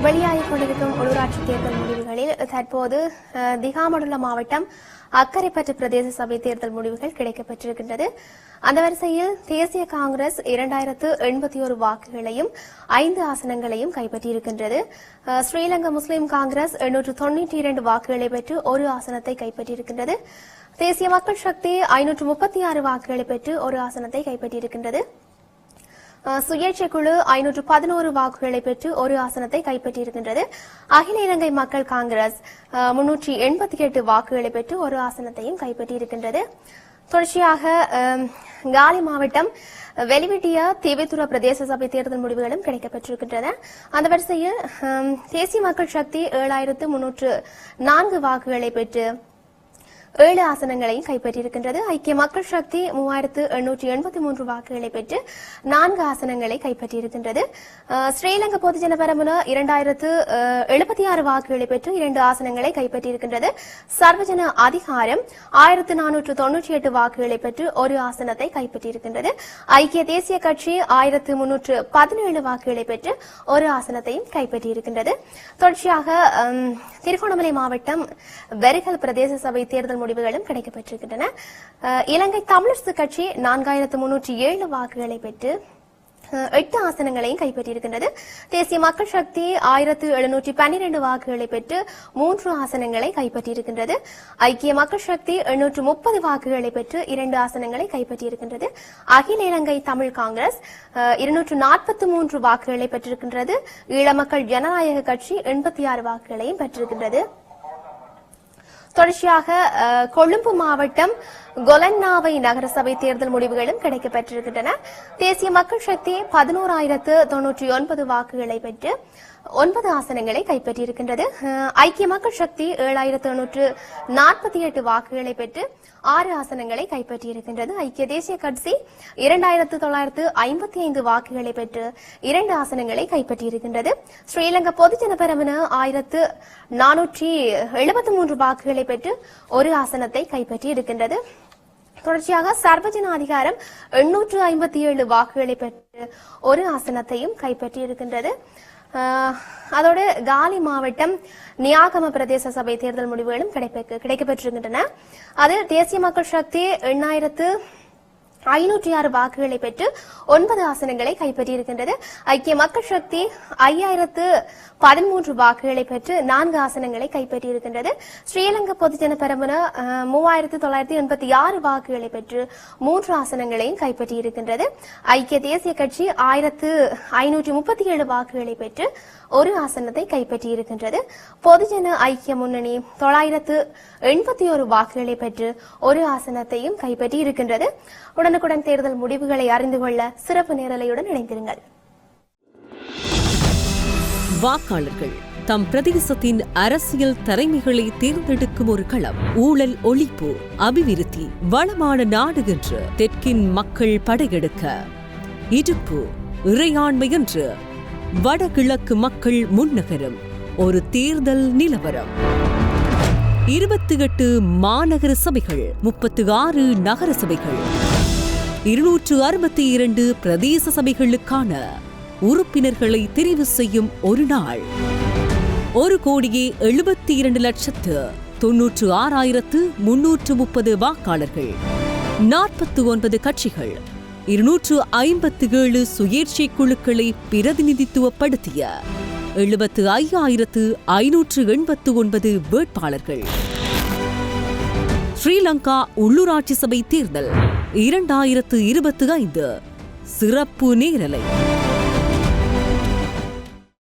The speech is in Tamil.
வெளியாகிக் கொண்டிருக்கும் உள்ளூராட்சி தேர்தல் முடிவுகளில் தற்போது திகாமடுல்ல மாவட்டம் அக்கரைப்பற்று பிரதேச சபை தேர்தல் முடிவுகள் கிடைக்கப்பெற்றிருக்கின்றது. அந்த வரிசையில் தேசிய காங்கிரஸ் 2081 வாக்குகளையும் 5 ஆசனங்களையும் கைப்பற்றியிருக்கின்றது. ஸ்ரீலங்கா முஸ்லிம் காங்கிரஸ் 892 வாக்குகளை பெற்று ஒரு ஆசனத்தை கைப்பற்றியிருக்கின்றது. தேசிய மக்கள் சக்தி 536 வாக்குகளை பெற்று ஒரு ஆசனத்தை கைப்பற்றியிருக்கின்றது. சுயேட்சை குழு 511 வாக்குகளை பெற்று ஒரு ஆசனத்தை கைப்பற்றியிருக்கின்றது. அகில இலங்கை மக்கள் காங்கிரஸ் 388 வாக்குகளை பெற்று ஒரு ஆசனத்தையும் கைப்பற்றியிருக்கின்றது. தொடர்ச்சியாக காலி மாவட்டம் வெளிவிட்டிய தேவைத்துற பிரதேச சபை தேர்தல் முடிவுகளும் கிடைக்கப்பெற்றிருக்கின்றன. அந்த வரிசையில் தேசிய மக்கள் சக்தி 7304 வாக்குகளை பெற்று 7 ஆசனங்களையும் கைப்பற்றியிருக்கின்றது. ஐக்கிய மக்கள் சக்தி 3883 வாக்குகளை பெற்று 4 ஆசனங்களை கைப்பற்றியிருக்கின்றது. ஸ்ரீலங்கா பொதுஜன பெரமுன 2076 வாக்குகளை பெற்று 2 ஆசனங்களை கைப்பற்றியிருக்கின்றது. சர்வஜன அதிகாரம் 1498 வாக்குகளை பெற்று ஒரு ஆசனத்தை கைப்பற்றியிருக்கின்றது. ஐக்கிய தேசிய கட்சி 1317 வாக்குகளை பெற்று ஒரு ஆசனத்தையும் கைப்பற்றியிருக்கின்றது. தொடர்ச்சியாக திருகோணமலை மாவட்டம் வெரிகல் பிரதேச சபை தேர்தல் முடிவுகளும் கிடைக்கப்பெற்றிருக்கின்றன. இலங்கை தமிழரசு கட்சி 4307 வாக்குகளை பெற்று 8 ஆசனங்களையும் கைப்பற்றியிருக்கின்றது. தேசிய மக்கள் சக்தி 1712 வாக்குகளை பெற்று 3 ஆசனங்களை கைப்பற்றியிருக்கின்றது. ஐக்கிய மக்கள் சக்தி 830 வாக்குகளை பெற்று 2 ஆசனங்களை கைப்பற்றியிருக்கின்றது. அகில இலங்கை தமிழ் காங்கிரஸ் 243 வாக்குகளை பெற்றிருக்கின்றது. ஈழமக்கள் ஜனநாயக கட்சி 86 வாக்குகளையும் பெற்றிருக்கின்றது. தொடர்ச்சியாக கொழும்பு மாவட்டம் கொலன்னாவை நகரசபை தேர்தல் முடிவுகளும் கிடைக்கப்பெற்றிருக்கின்றன. தேசிய மக்கள் சக்தி 11,099 வாக்குகளை பெற்று 9 ஆசனங்களை கைப்பற்றியிருக்கின்றது. ஐக்கிய மக்கள் சக்தி 7,848 வாக்குகளை பெற்று 6 ஆசனங்களை கைப்பற்றியிருக்கின்றது. ஐக்கிய தேசிய கட்சி 2,955 வாக்குகளை பெற்று 2 ஆசனங்களை கைப்பற்றியிருக்கின்றது. ஸ்ரீலங்கா பொதுஜன பெரமுன 1473 வாக்குகளை பெற்று ஒரு ஆசனத்தை கைப்பற்றியிருக்கின்றது. தொடர்ச்சியாக சர்வஜன அதிகாரம் 857 வாக்குகளை பெற்று ஒரு ஆசனத்தையும் கைப்பற்றியிருக்கின்றது. அதோடு காலி மாவட்டம் நியாகம பிரதேச சபை தேர்தல் முடிவுகளும் கிடைக்கப்பெற்றிருக்கின்றன. அது தேசிய மக்கள் சக்தி 8506 வாக்குகளை பெற்று 9 ஆசனங்களை கைப்பற்றியிருக்கின்றது. ஐக்கிய மக்கள் சக்தி 5013 வாக்குகளை பெற்று 4 ஆசனங்களை கைப்பற்றியிருக்கின்றது. ஸ்ரீலங்கா பொதுஜன பெரமுன 3986 வாக்குகளை பெற்று 3 ஆசனங்களையும் கைப்பற்றியிருக்கின்றது. ஐக்கிய தேசிய கட்சி 1537 வாக்குகளை பெற்று ஒரு ஆசனத்தை கைப்பற்றியிருக்கின்றது. பொதுஜன ஐக்கிய முன்னணி 981 வாக்குகளை பெற்று ஒரு ஆசனத்தையும் கைப்பற்றியிருக்கின்றது. உடனுக்குடன் தேர்தல் முடிவுகளை அறிந்து கொள்ள சிறப்பு நேரலையுடன் இணைந்திருங்கள். வாக்காளர்கள் தம் பிரதேசத்தின் அரசியல் தலைமைகளை தேர்ந்தெடுக்கும் ஒரு களம். ஊழல் ஒழிப்பு, அபிவிருத்தி, வளமான நாடு என்று தெற்கின் மக்கள் படையெடுக்க இடுப்பு இறையாண்மை என்று வடகிழக்கு மக்கள் முன்னகரும் ஒரு தேர்தல் நிலவரம். 28 மாநகர சபைகள், 36 நகர சபைகள், 262 பிரதேச சபைகளுக்கான உறுப்பினர்களை தெரிவு செய்யும் ஒரு நாள். 1,72,96,330 வாக்காளர்கள், 49 கட்சிகள், 257 சுயேட்சை குழுக்களை பிரதிநிதித்துவப்படுத்திய 75,589 வேட்பாளர்கள். ஸ்ரீலங்கா உள்ளூராட்சி சபை தேர்தல் 2025 சிறப்பு நேரலை.